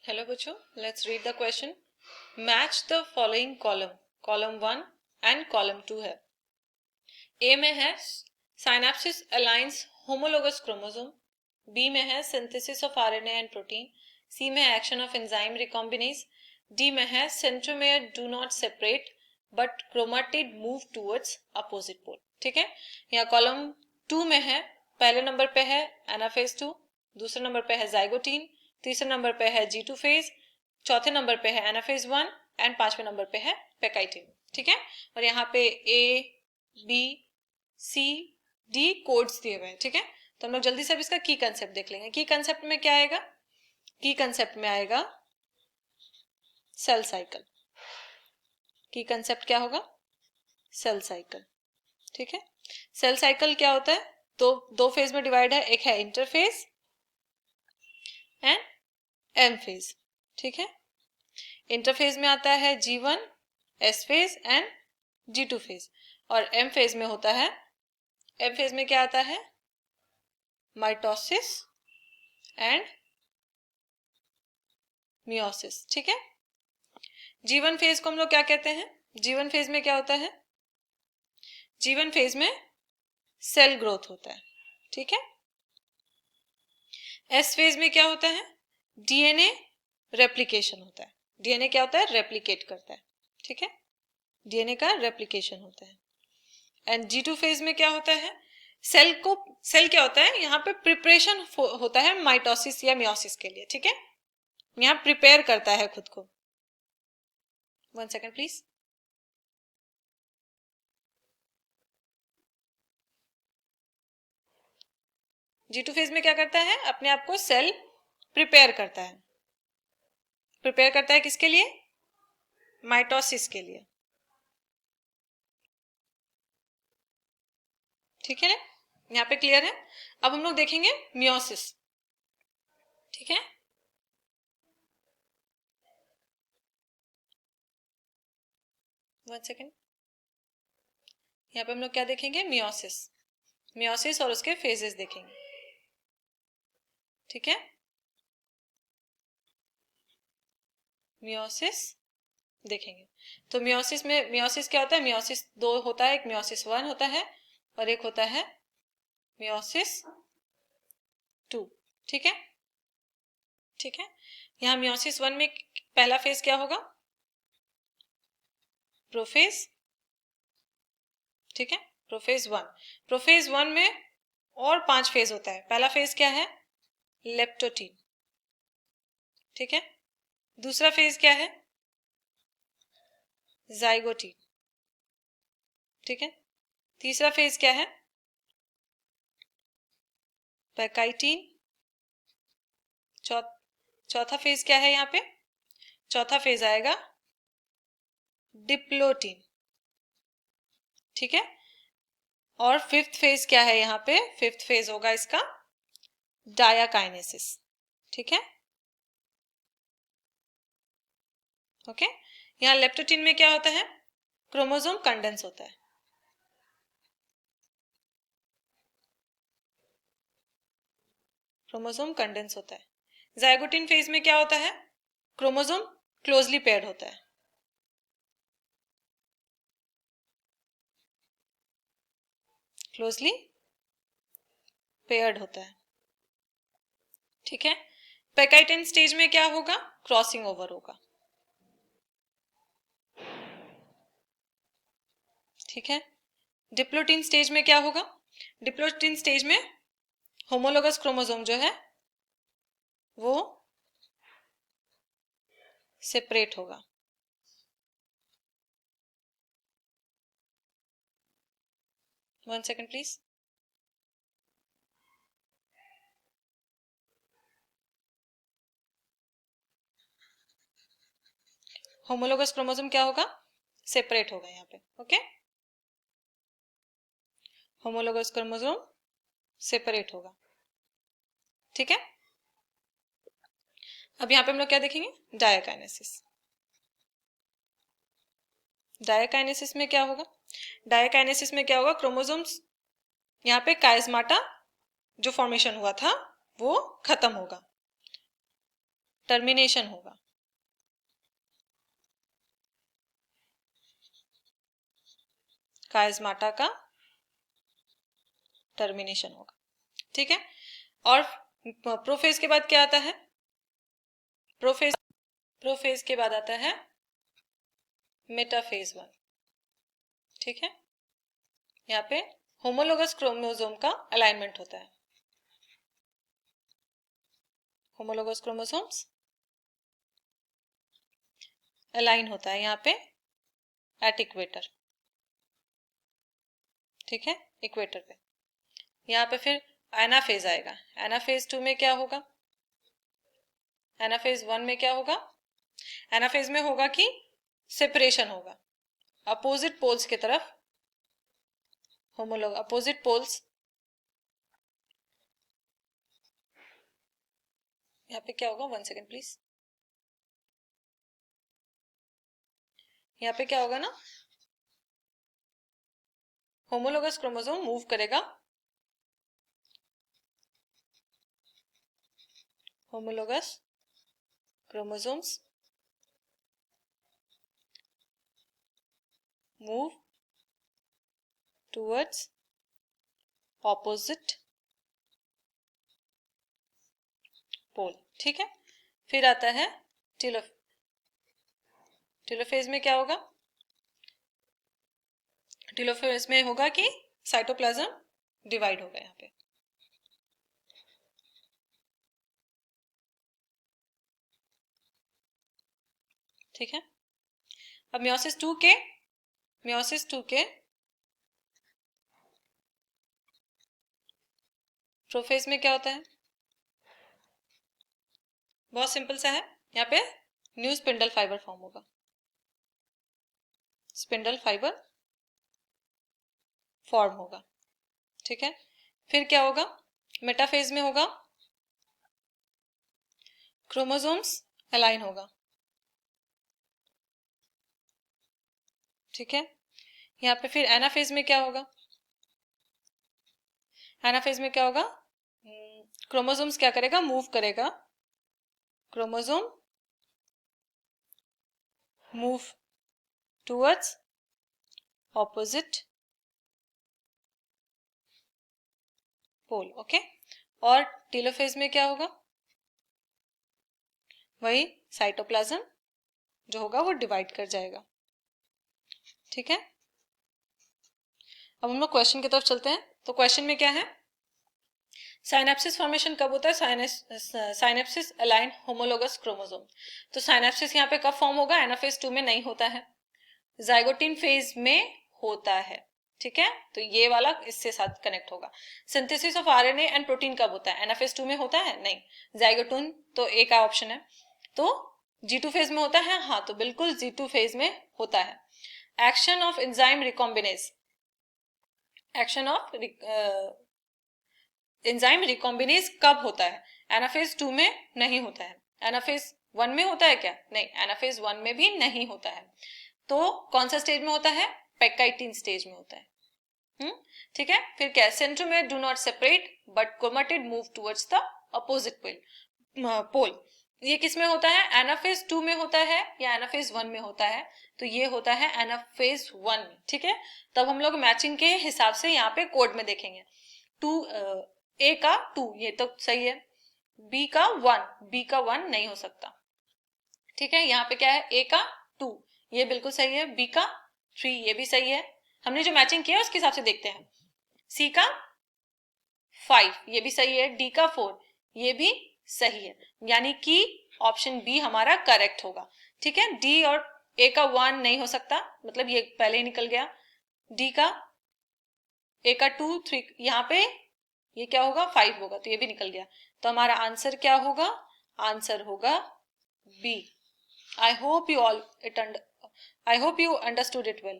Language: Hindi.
हेलो बच्चों, let's read the question. Match the following column. Column 1 and column 2 है. ए में है synapsis aligns homologous chromosome, B में है synthesis of RNA and protein, C में है action of enzyme recombinase, D में है centromere do not separate but chromatid move towards opposite pole. ठीक है, यहाँ कॉलम 2 में है, पहले नंबर पे है एनाफेज 2, दूसरे नंबर पे है जाइगोटीन, तीसरे नंबर पे है G2 फेज, चौथे नंबर पे है एनाफेज 1 एंड पांचवें नंबर पे है पेकाइटिन. ठीक है, और यहाँ पे A, B, C, D codes दिए हुए हैं. ठीक है, तो हम लोग जल्दी से अब इसका की कंसेप्ट देख लेंगे. की कंसेप्ट में क्या आएगा? की कंसेप्ट में आएगा सेल साइकिल. की कंसेप्ट क्या होगा? Cell cycle. ठीक है, सेल साइकिल क्या होता है? दो फेज में डिवाइड है, एक है इंटरफेज एंड एम फेज. ठीक है, इंटरफेज में आता है G1, S phase and G2 phase, और एम फेज में होता है, एम फेज में क्या आता है? Mitosis and meiosis. ठीक है, G1 फेज को हम लोग क्या कहते हैं? G1 फेज में क्या होता है? G1 फेज में सेल ग्रोथ होता है. ठीक है, S फेज में क्या होता है? डीएनए रेप्लिकेशन होता है. डीएनए क्या होता है? रेप्लिकेट करता है. ठीक है, डीएनए का रेप्लिकेशन होता है. एंड G2 फेज में क्या होता है? सेल क्या होता है? यहाँ पे प्रिपरेशन होता है माइटोसिस या मियोसिस के लिए. ठीक है, यहाँ प्रिपेयर करता है खुद को. 1 सेकेंड प्लीज. G2 फेज में क्या करता है? अपने आप को सेल प्रिपेयर करता है. प्रिपेयर करता है किसके लिए? माइटोसिस के लिए. ठीक है ना, यहाँ पे क्लियर है. अब हम लोग देखेंगे मियोसिस. ठीक है, वन सेकेंड. यहाँ पे हम लोग क्या देखेंगे? मियोसिस. मियोसिस और उसके फेजेस देखेंगे. ठीक है, मियोसिस देखेंगे. तो मियोसिस क्या होता है? मियोसिस दो होता है, एक मियोसिस 1 होता है और एक होता है मियोसिस 2. ठीक है, ठीक है, यहाँ मियोसिस 1 में पहला फेज क्या होगा? प्रोफेज. ठीक है, प्रोफेज 1. प्रोफेज 1 में और 5 फेज होता है. पहला फेज क्या है? लेप्टोटीन. ठीक है, दूसरा फेज क्या है? जाइगोटीन. ठीक है, तीसरा फेज क्या है? पेकाइटीन. चौथा फेज क्या है? यहाँ पे चौथा फेज आएगा डिप्लोटीन. ठीक है, और फिफ्थ फेज क्या है? यहाँ पे फिफ्थ फेज होगा इसका डायाकाइनेसिस. ठीक है, ओके. यहाँ लेप्टोटीन में क्या होता है? क्रोमोसोम कंडेंस होता है. क्रोमोसोम कंडेंस होता है. जाइगोटीन फेज में क्या होता है? क्रोमोसोम क्लोजली पेयर्ड होता है. क्लोजली पेयर्ड होता है. ठीक है, पेकाइटिन स्टेज में क्या होगा? क्रॉसिंग ओवर होगा. ठीक है, डिप्लोटीन स्टेज में क्या होगा? डिप्लोटीन स्टेज में होमोलोगस क्रोमोसोम जो है वो सेपरेट होगा. One second please. Homologous chromosome क्या होगा? सेपरेट होगा यहाँ पे. ओके, होमोलोगस क्रोमोसोम सेपरेट होगा. ठीक है, अब यहाँ पे हम लोग क्या देखेंगे? डायाकाइनेसिस. डायाकाइनेसिस में क्या होगा? डायाकाइनेसिस में क्या होगा? क्रोमोसोम्स यहाँ पे काइस्माटा जो फॉर्मेशन हुआ था वो खत्म होगा. टर्मिनेशन होगा। काइस्माटा का टर्मिनेशन होगा, ठीक है। और प्रोफेज के बाद क्या आता है? प्रोफेज के बाद आता है मेटाफेज 1, ठीक है। यहाँ पे होमोलोगस क्रोमोसोम का अलाइनमेंट होता है। होमोलोगस क्रोमोसोम्स अलाइन होता है यहाँ पे एट इक्वेटर, ठीक है, इक्वेटर पे। यहाँ पे फिर एनाफेज आएगा। एनाफेज 2 में क्या होगा? एनाफेज 1 में क्या होगा? एनाफेज में होगा कि सेपरेशन होगा अपोजिट पोल्स की तरफ। होमोलोग अपोजिट पोल्स, यहाँ पे क्या होगा? 1 सेकेंड प्लीज। यहाँ पे क्या होगा ना, होमोलोगस क्रोमोसोम मूव करेगा, homologous chromosomes move towards opposite pole, ठीक है। फिर आता है टेलोफेज में क्या होगा? टेलोफेज में होगा कि साइटोप्लाज्म डिवाइड होगा यहाँ पे, ठीक है। अब मियोसिस 2 के प्रोफेज में क्या होता है? बहुत सिंपल सा है, यहाँ पे न्यू स्पिंडल फाइबर फॉर्म होगा। स्पिंडल फाइबर फॉर्म होगा, ठीक है। फिर क्या होगा? मेटाफेज में होगा क्रोमोसोम्स अलाइन होगा, ठीक है। यहाँ पे फिर एनाफेज में क्या होगा? एनाफेज में क्या होगा? क्रोमोसोम्स क्या करेगा? मूव करेगा। Chromosome move towards opposite pole, okay. और टेलोफेज में क्या होगा? वही साइटोप्लाज्म जो होगा वो डिवाइड कर जाएगा, ठीक है। अब हम लोग क्वेश्चन की तरफ चलते हैं। तो क्वेश्चन में क्या है? साइनेप्सिस फॉर्मेशन कब होता है? Synapsis align homologous chromosome. तो साइनेप्सिस यहाँ पे कब फॉर्म होगा? एनाफेज 2 में नहीं होता है, जाइगोटिन फेज में होता है, ठीक है। तो ये वाला इससे साथ कनेक्ट होगा। Synthesis of RNA and protein कब होता है? एनाफेज 2 में होता है? नहीं। जाइगोटिन तो एक का ऑप्शन है, तो G2 फेज में होता है? हाँ, तो बिल्कुल G2 फेज में होता है। Action of enzyme recombinase, action of enzyme recombinase कब होता है? एनाफेज 2 में नहीं होता है। एनाफेज 1 में होता है क्या? नहीं, एनाफेज 1 में भी नहीं होता है। तो कौन सा स्टेज में होता है? पेक्काइटिन स्टेज में होता है, ठीक है। फिर क्या? Centromere do not separate but chromatid move towards the opposite pole. ये किस में होता है? एनाफेज 2 में होता है या एनाफेज 1 में होता है? तो ये होता है एनाफेज 1 में, ठीक है। तब हम लोग मैचिंग के हिसाब से यहाँ पे कोड में देखेंगे। ए का 2 ये तो सही है, बी का 1 नहीं हो सकता, ठीक है। यहाँ पे क्या है? ए का 2 ये बिल्कुल सही है, बी का 3 ये भी सही है। हमने जो मैचिंग किया उसके हिसाब से देखते हैं। सी का 5 ये भी सही है, डी का 4 ये भी सही है, यानी कि ऑप्शन बी हमारा करेक्ट होगा, ठीक है। डी और ए का 1 नहीं हो सकता, मतलब ये पहले ही निकल गया। डी का ए का 2 3 यहाँ पे ये क्या होगा? 5 होगा, तो ये भी निकल गया। तो हमारा आंसर क्या होगा? आंसर होगा B. I hope you understood it well.